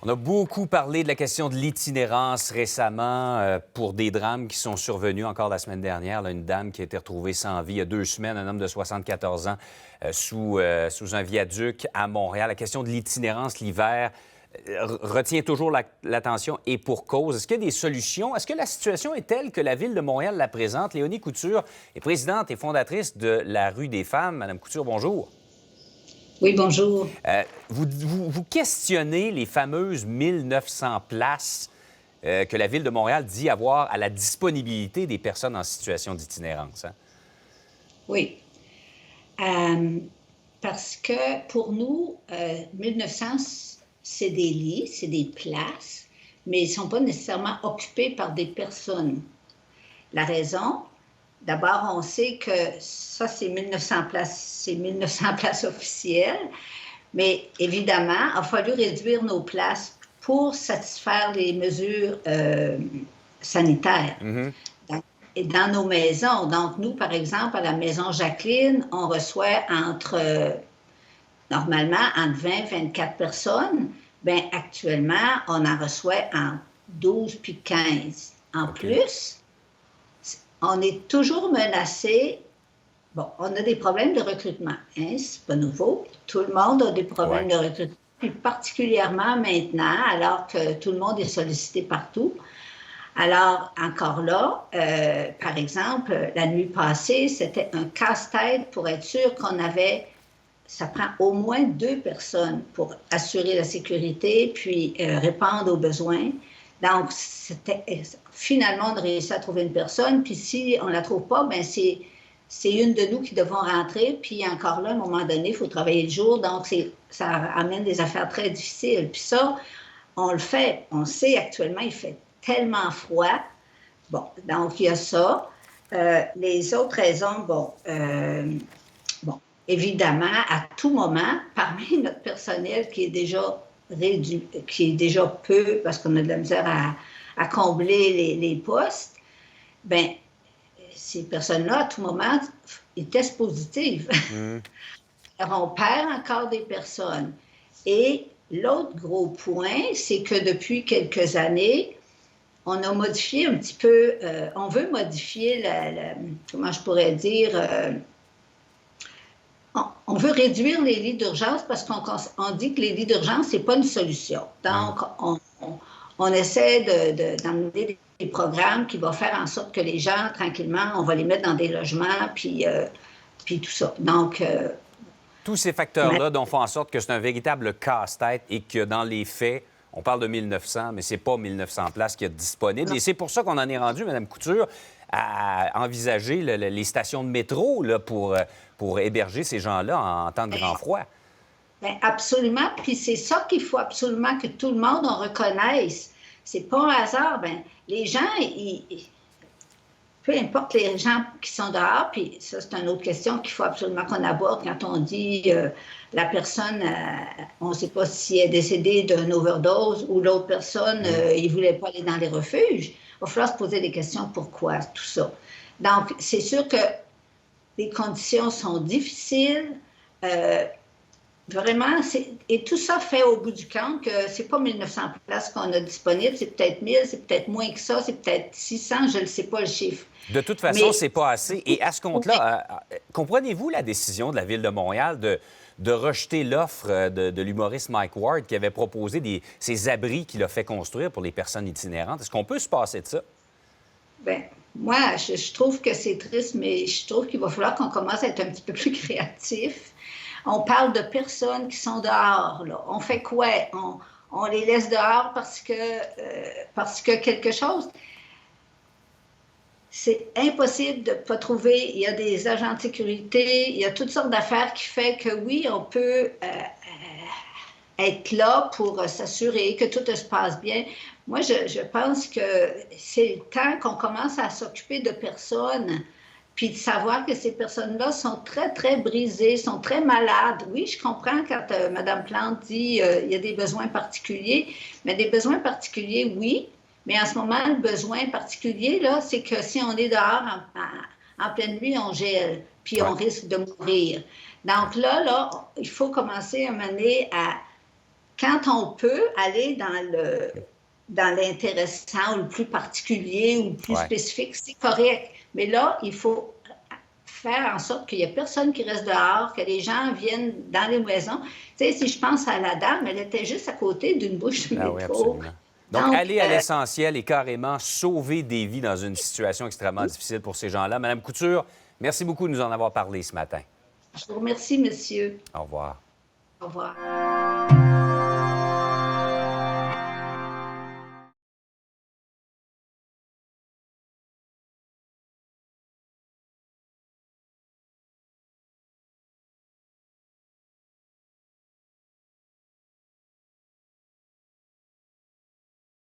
On a beaucoup parlé de la question de l'itinérance récemment pour des drames qui sont survenus encore la semaine dernière. Là, une dame qui a été retrouvée sans vie il y a 2 semaines, un homme de 74 ans sous un viaduc à Montréal. La question de l'itinérance l'hiver retient toujours l'attention et pour cause. Est-ce qu'il y a des solutions? Est-ce que la situation est telle que la Ville de Montréal la présente? Léonie Couture est présidente et fondatrice de la Rue des Femmes. Madame Couture, bonjour. Oui, bonjour. Vous questionnez les fameuses 1900 places que la Ville de Montréal dit avoir à la disponibilité des personnes en situation d'itinérance. Hein? Oui. Parce que pour nous, 1900, c'est des lits, c'est des places, mais ils ne sont pas nécessairement occupés par des personnes. La raison, d'abord, on sait que ça, c'est 1900 places, c'est 1900 places officielles, mais évidemment, il a fallu réduire nos places pour satisfaire les mesures sanitaires. Mm-hmm. Et dans nos maisons, donc nous, par exemple, à la Maison Jacqueline, on reçoit normalement, entre 20 et 24 personnes. Bien, actuellement, on en reçoit entre 12 puis 15. En plus, on est toujours menacé. Bon, on a des problèmes de recrutement. Hein? C'est pas nouveau. Tout le monde a des problèmes de recrutement. Puis particulièrement maintenant, alors que tout le monde est sollicité partout. Alors, encore là, par exemple, la nuit passée, c'était un casse-tête pour être sûr qu'on avait... Ça prend au moins 2 personnes pour assurer la sécurité puis répondre aux besoins. Donc, finalement, on a réussi à trouver une personne. Puis si on ne la trouve pas, bien, c'est une de nous qui devons rentrer. Puis encore là, à un moment donné, il faut travailler le jour. Donc, ça amène des affaires très difficiles. Puis ça, on le fait. On sait actuellement, il fait tellement froid. Bon, donc il y a ça. Les autres raisons, évidemment, à tout moment, parmi notre personnel qui est déjà réduit, qui est déjà peu, parce qu'on a de la misère à combler les postes, bien, ces personnes-là, à tout moment, ils testent positifs. Alors, on perd encore des personnes. Et l'autre gros point, c'est que depuis quelques années, on a modifié un petit peu, on veut modifier comment je pourrais dire... on veut réduire les lits d'urgence parce qu'on dit que les lits d'urgence, ce n'est pas une solution. Donc, on essaie d'emmener des programmes qui vont faire en sorte que les gens, tranquillement, on va les mettre dans des logements, puis tout ça. Donc... tous ces facteurs-là font en sorte que c'est un véritable casse-tête et que dans les faits, on parle de 1900, mais ce n'est pas 1900 places qu'il y a disponibles. Et c'est pour ça qu'on en est rendu, Mme Couture, à envisager les stations de métro là, pour héberger ces gens-là en temps de grand froid. Bien, absolument. Puis c'est ça qu'il faut absolument que tout le monde en reconnaisse. C'est pas un hasard. Bien, les gens, peu importe les gens qui sont dehors, puis ça, c'est une autre question qu'il faut absolument qu'on aborde quand on dit la personne, on ne sait pas si elle est décédée d'une overdose ou l'autre personne, il ne voulait pas aller dans les refuges. Il va falloir se poser des questions pourquoi, tout ça. Donc, c'est sûr que les conditions sont difficiles. Vraiment, et tout ça fait au bout du compte que c'est pas 1900 places qu'on a disponibles, c'est peut-être 1000, c'est peut-être moins que ça, c'est peut-être 600, je ne sais pas le chiffre. De toute façon, c'est pas assez. Et à ce compte-là, comprenez-vous la décision de la Ville de Montréal de rejeter l'offre de l'humoriste Mike Ward qui avait proposé ces abris qu'il a fait construire pour les personnes itinérantes? Est-ce qu'on peut se passer de ça? Bien, moi, je trouve que c'est triste, mais je trouve qu'il va falloir qu'on commence à être un petit peu plus créatif. On parle de personnes qui sont dehors. Là. On fait quoi? On les laisse dehors parce que quelque chose... C'est impossible de ne pas trouver. Il y a des agents de sécurité, il y a toutes sortes d'affaires qui font que oui, on peut être là pour s'assurer que tout se passe bien. Moi, je pense que c'est le temps qu'on commence à s'occuper de personnes, puis de savoir que ces personnes-là sont très, très brisées, sont très malades. Oui, je comprends quand Mme Plante dit il y a des besoins particuliers, mais des besoins particuliers, oui. Mais en ce moment, le besoin particulier, là, c'est que si on est dehors en pleine nuit, on gèle, puis on risque de mourir. Donc là, il faut commencer à mener à quand on peut aller dans l'intéressant ou le plus particulier ou le plus spécifique, c'est correct. Mais là, il faut faire en sorte qu'il n'y ait personne qui reste dehors, que les gens viennent dans les maisons. Tu sais, si je pense à la dame, elle était juste à côté d'une bouche de métro. Oui, absolument. Donc, aller à l'essentiel et carrément sauver des vies dans une situation extrêmement difficile pour ces gens-là. Madame Couture, merci beaucoup de nous en avoir parlé ce matin. Je vous remercie, monsieur. Au revoir. Au revoir.